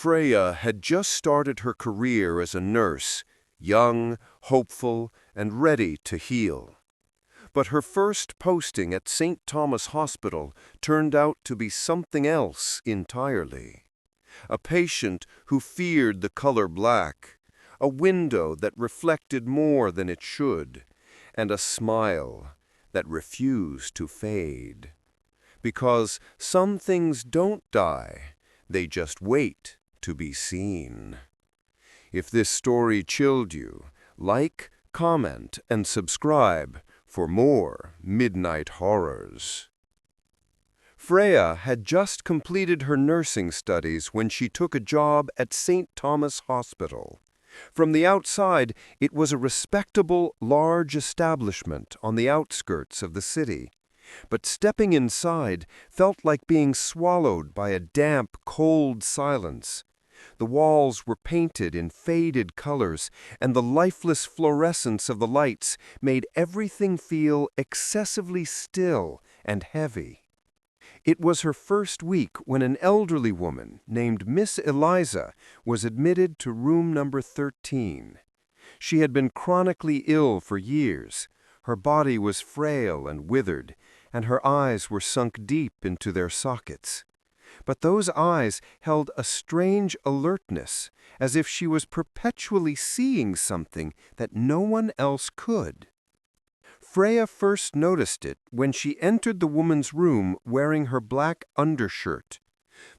Freya had just started her career as a nurse, young, hopeful, and ready to heal. But her first posting at St. Thomas Hospital turned out to be something else entirely. A patient who feared the color black, a window that reflected more than it should, and a smile that refused to fade. Because some things don't die, they just wait to be seen. If this story chilled you, like, comment, and subscribe for more Midnight Horrors. Freya had just completed her nursing studies when she took a job at St. Thomas Hospital. From the outside, it was a respectable, large establishment on the outskirts of the city. But stepping inside felt like being swallowed by a damp, cold silence. The walls were painted in faded colors, and the lifeless fluorescence of the lights made everything feel excessively still and heavy. It was her first week when an elderly woman named Miss Eliza was admitted to room number 13. She had been chronically ill for years. Her body was frail and withered, and her eyes were sunk deep into their sockets. But those eyes held a strange alertness, as if she was perpetually seeing something that no one else could. Freya first noticed it when she entered the woman's room wearing her black undershirt.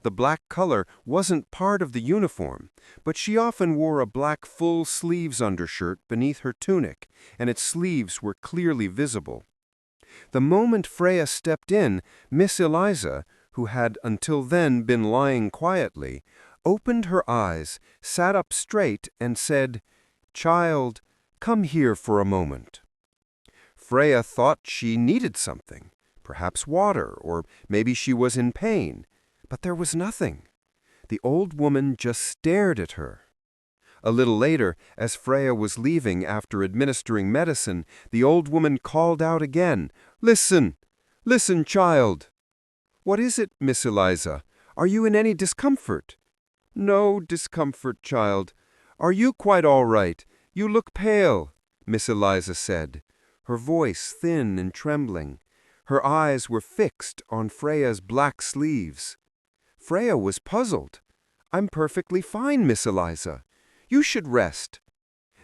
The black color wasn't part of the uniform, but she often wore a black full-sleeves undershirt beneath her tunic, and its sleeves were clearly visible. The moment Freya stepped in, Miss Eliza, who had until then been lying quietly, opened her eyes, sat up straight, and said, "Child, come here for a moment." Freya thought she needed something, perhaps water, or maybe she was in pain, but there was nothing. The old woman just stared at her. A little later, as Freya was leaving after administering medicine, the old woman called out again, "Listen! Listen, child!" "What is it, Miss Eliza? Are you in any discomfort?" "No discomfort, child. Are you quite all right? You look pale," Miss Eliza said, her voice thin and trembling. Her eyes were fixed on Freya's black sleeves. Freya was puzzled. "I'm perfectly fine, Miss Eliza. You should rest."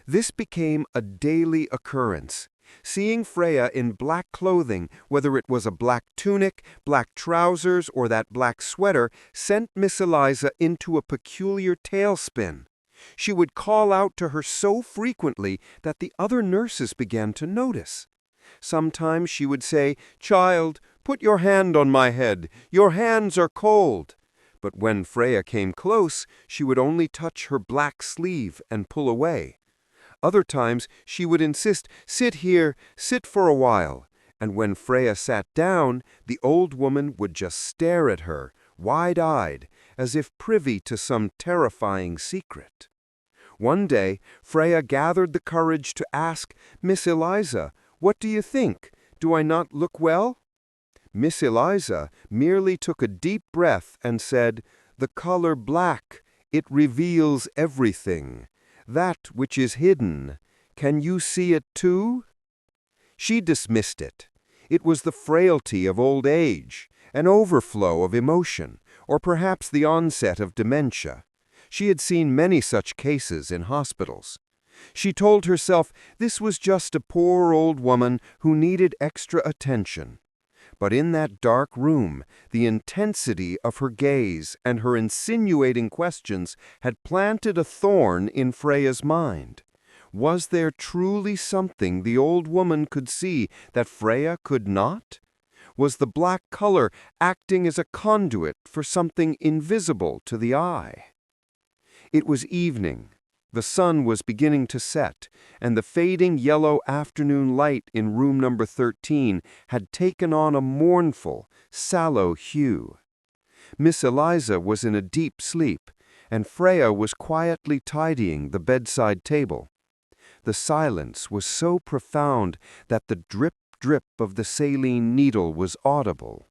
This became a daily occurrence. Seeing Freya in black clothing, whether it was a black tunic, black trousers, or that black sweater, sent Miss Eliza into a peculiar tailspin. She would call out to her so frequently that the other nurses began to notice. Sometimes she would say, "Child, put your hand on my head. Your hands are cold." But when Freya came close, she would only touch her black sleeve and pull away. Other times she would insist, "Sit here, sit for a while." And when Freya sat down, the old woman would just stare at her, wide-eyed, as if privy to some terrifying secret. One day, Freya gathered the courage to ask, "Miss Eliza, what do you think? Do I not look well?" Miss Eliza merely took a deep breath and said, "The color black, it reveals everything. That which is hidden, can you see it too?" She dismissed it. It was the frailty of old age, an overflow of emotion, or perhaps the onset of dementia. She had seen many such cases in hospitals. She told herself this was just a poor old woman who needed extra attention. But in that dark room, the intensity of her gaze and her insinuating questions had planted a thorn in Freya's mind. Was there truly something the old woman could see that Freya could not? Was the black color acting as a conduit for something invisible to the eye? It was evening. The sun was beginning to set, and the fading yellow afternoon light in room number 13 had taken on a mournful, sallow hue. Miss Eliza was in a deep sleep, and Freya was quietly tidying the bedside table. The silence was so profound that the drip-drip of the saline needle was audible.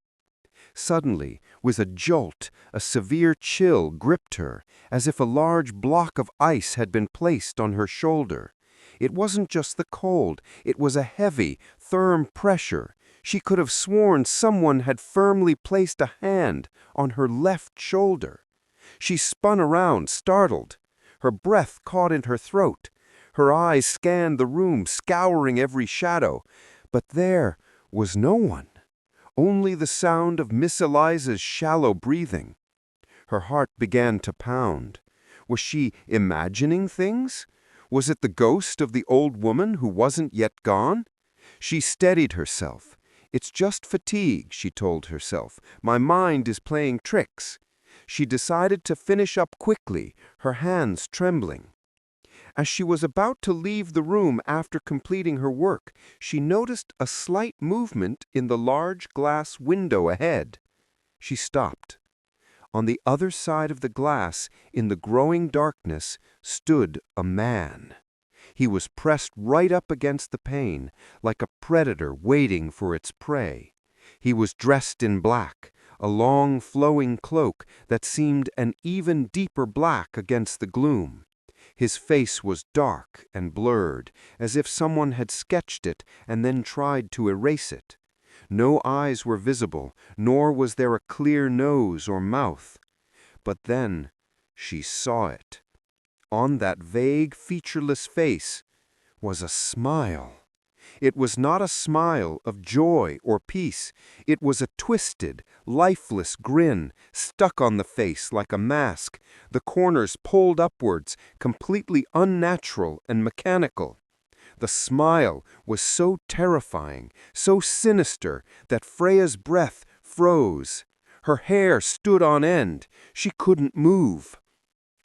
Suddenly, with a jolt, a severe chill gripped her, as if a large block of ice had been placed on her shoulder. It wasn't just the cold, it was a heavy, firm pressure. She could have sworn someone had firmly placed a hand on her left shoulder. She spun around, startled. Her breath caught in her throat. Her eyes scanned the room, scouring every shadow. But there was no one. Only the sound of Miss Eliza's shallow breathing. Her heart began to pound. Was she imagining things? Was it the ghost of the old woman who wasn't yet gone? She steadied herself. "It's just fatigue," she told herself. "My mind is playing tricks." She decided to finish up quickly, her hands trembling. As she was about to leave the room after completing her work, she noticed a slight movement in the large glass window ahead. She stopped. On the other side of the glass, in the growing darkness, stood a man. He was pressed right up against the pane, like a predator waiting for its prey. He was dressed in black, a long flowing cloak that seemed an even deeper black against the gloom. His face was dark and blurred, as if someone had sketched it and then tried to erase it. No eyes were visible, nor was there a clear nose or mouth. But then she saw it. On that vague, featureless face was a smile. It was not a smile of joy or peace. It was a twisted, lifeless grin, stuck on the face like a mask, the corners pulled upwards, completely unnatural and mechanical. The smile was so terrifying, so sinister, that Freya's breath froze. Her hair stood on end. She couldn't move.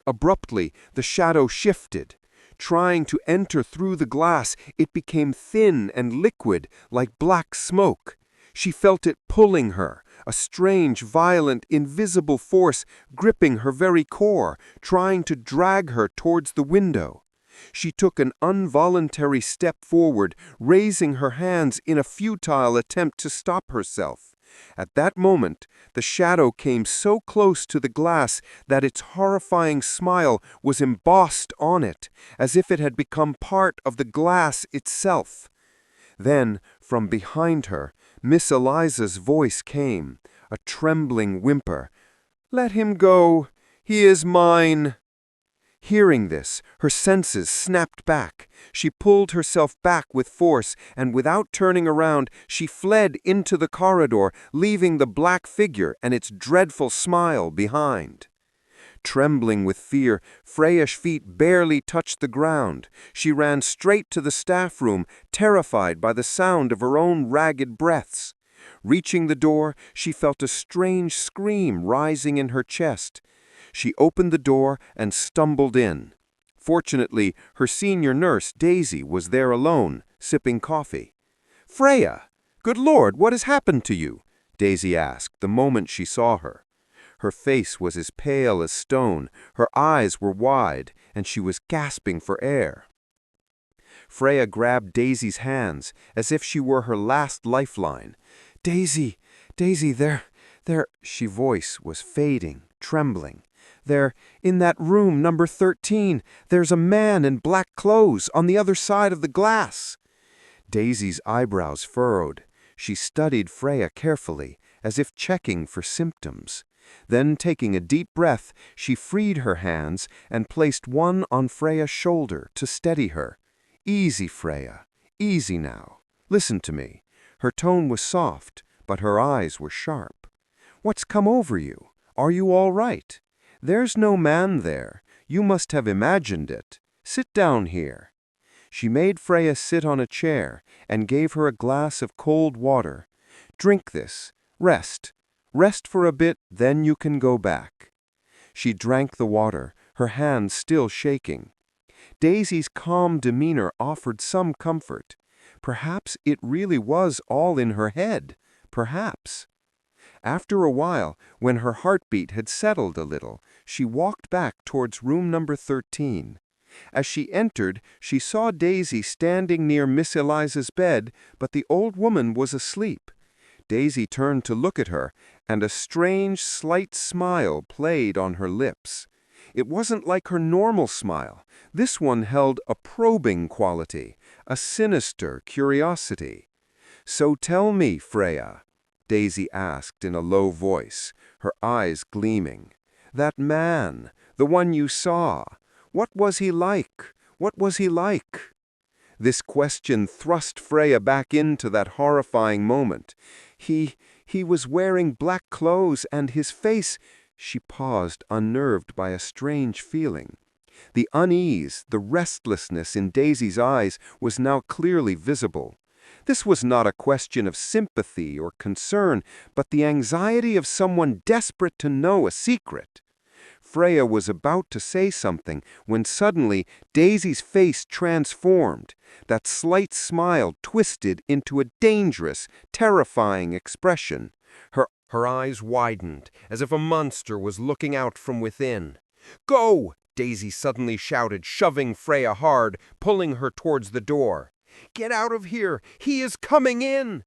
Abruptly, the shadow shifted. Trying to enter through the glass, it became thin and liquid, like black smoke. She felt it pulling her, a strange, violent, invisible force gripping her very core, trying to drag her towards the window. She took an involuntary step forward, raising her hands in a futile attempt to stop herself. At that moment, the shadow came so close to the glass that its horrifying smile was embossed on it, as if it had become part of the glass itself. Then, from behind her, Miss Eliza's voice came, a trembling whimper. "Let him go. He is mine." Hearing this, her senses snapped back. She pulled herself back with force, and without turning around, she fled into the corridor, leaving the black figure and its dreadful smile behind. Trembling with fear, Freya's feet barely touched the ground. She ran straight to the staff room, terrified by the sound of her own ragged breaths. Reaching the door, she felt a strange scream rising in her chest. She opened the door and stumbled in. Fortunately, her senior nurse, Daisy, was there alone, sipping coffee. "Freya! Good Lord, what has happened to you?" Daisy asked the moment she saw her. Her face was as pale as stone, her eyes were wide, and she was gasping for air. Freya grabbed Daisy's hands, as if she were her last lifeline. "Daisy, Daisy, their voice was fading, trembling. "They're in that room, number 13. There's a man in black clothes on the other side of the glass." Daisy's eyebrows furrowed. She studied Freya carefully, as if checking for symptoms. Then, taking a deep breath, she freed her hands and placed one on Freya's shoulder to steady her. "Easy, Freya. Easy now. Listen to me." Her tone was soft, but her eyes were sharp. "What's come over you? Are you all right? There's no man there. You must have imagined it. Sit down here." She made Freya sit on a chair and gave her a glass of cold water. "Drink this. Rest. Rest for a bit, then you can go back." She drank the water, her hands still shaking. Daisy's calm demeanor offered some comfort. Perhaps it really was all in her head. Perhaps. After a while, when her heartbeat had settled a little, she walked back towards room number 13. As she entered, she saw Daisy standing near Miss Eliza's bed, but the old woman was asleep. Daisy turned to look at her, and a strange, slight smile played on her lips. It wasn't like her normal smile. This one held a probing quality, a sinister curiosity. "So tell me, Freya," Daisy asked in a low voice, her eyes gleaming. "That man, the one you saw, what was he like? What was he like?" This question thrust Freya back into that horrifying moment. He was wearing black clothes, and his face— She paused, unnerved by a strange feeling. The unease, the restlessness in Daisy's eyes was now clearly visible. This was not a question of sympathy or concern, but the anxiety of someone desperate to know a secret. Freya was about to say something when suddenly Daisy's face transformed. That slight smile twisted into a dangerous, terrifying expression. Her eyes widened, as if a monster was looking out from within. "Go!" Daisy suddenly shouted, shoving Freya hard, pulling her towards the door. "Get out of here! He is coming in!"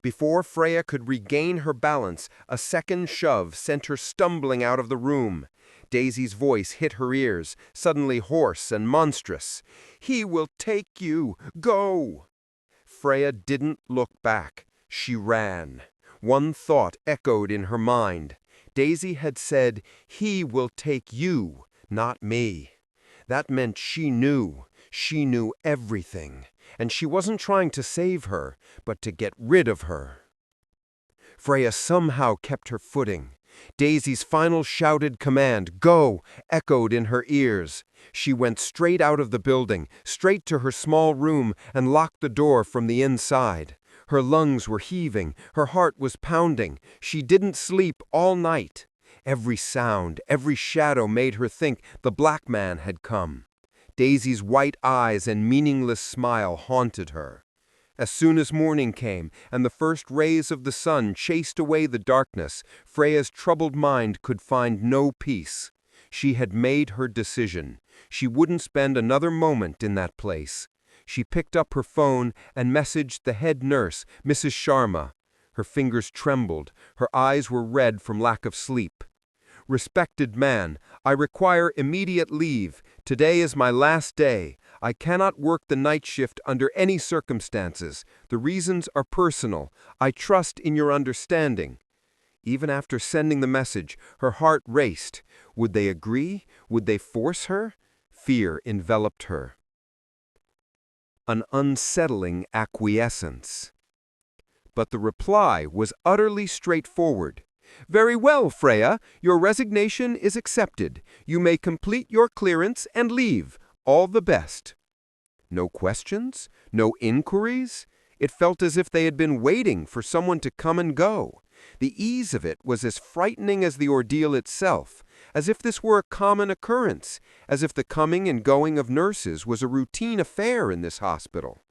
Before Freya could regain her balance, a second shove sent her stumbling out of the room. Daisy's voice hit her ears, suddenly hoarse and monstrous. "He will take you! Go!" Freya didn't look back. She ran. One thought echoed in her mind. Daisy had said, "He will take you, not me." That meant she knew everything, and she wasn't trying to save her, but to get rid of her. Freya somehow kept her footing. Daisy's final shouted command, "Go!" echoed in her ears. She went straight out of the building, straight to her small room, and locked the door from the inside. Her lungs were heaving, her heart was pounding. She didn't sleep all night. Every sound, every shadow made her think the black man had come. Daisy's white eyes and meaningless smile haunted her. As soon as morning came and the first rays of the sun chased away the darkness, Freya's troubled mind could find no peace. She had made her decision. She wouldn't spend another moment in that place. She picked up her phone and messaged the head nurse, Mrs. Sharma. Her fingers trembled. Her eyes were red from lack of sleep. "Respected man, I require immediate leave. Today is my last day. I cannot work the night shift under any circumstances. The reasons are personal. I trust in your understanding." Even after sending the message, her heart raced. Would they agree? Would they force her? Fear enveloped her. An unsettling acquiescence. But the reply was utterly straightforward. "Very well, Freya. Your resignation is accepted. You may complete your clearance and leave. All the best." No questions? No inquiries? It felt as if they had been waiting for someone to come and go. The ease of it was as frightening as the ordeal itself, as if this were a common occurrence, as if the coming and going of nurses was a routine affair in this hospital.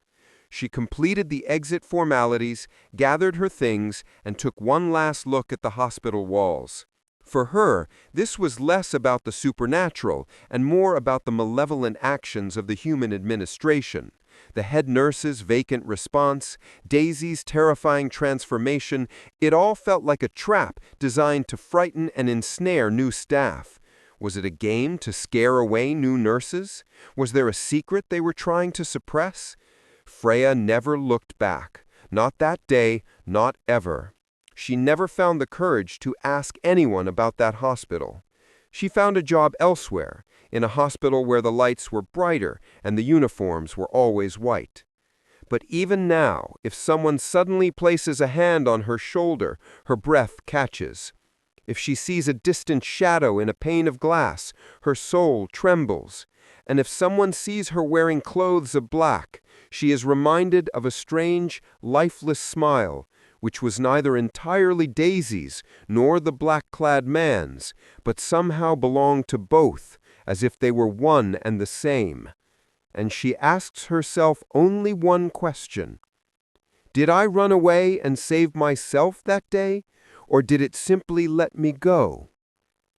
She completed the exit formalities, gathered her things, and took one last look at the hospital walls. For her, this was less about the supernatural and more about the malevolent actions of the human administration. The head nurse's vacant response, Daisy's terrifying transformation, it all felt like a trap designed to frighten and ensnare new staff. Was it a game to scare away new nurses? Was there a secret they were trying to suppress? Freya never looked back. Not that day, not ever. She never found the courage to ask anyone about that hospital. She found a job elsewhere, in a hospital where the lights were brighter and the uniforms were always white. But even now, if someone suddenly places a hand on her shoulder, her breath catches. If she sees a distant shadow in a pane of glass, her soul trembles. And if someone sees her wearing clothes of black, she is reminded of a strange, lifeless smile, which was neither entirely Daisy's nor the black-clad man's, but somehow belonged to both, as if they were one and the same. And she asks herself only one question. Did I run away and save myself that day, or did it simply let me go?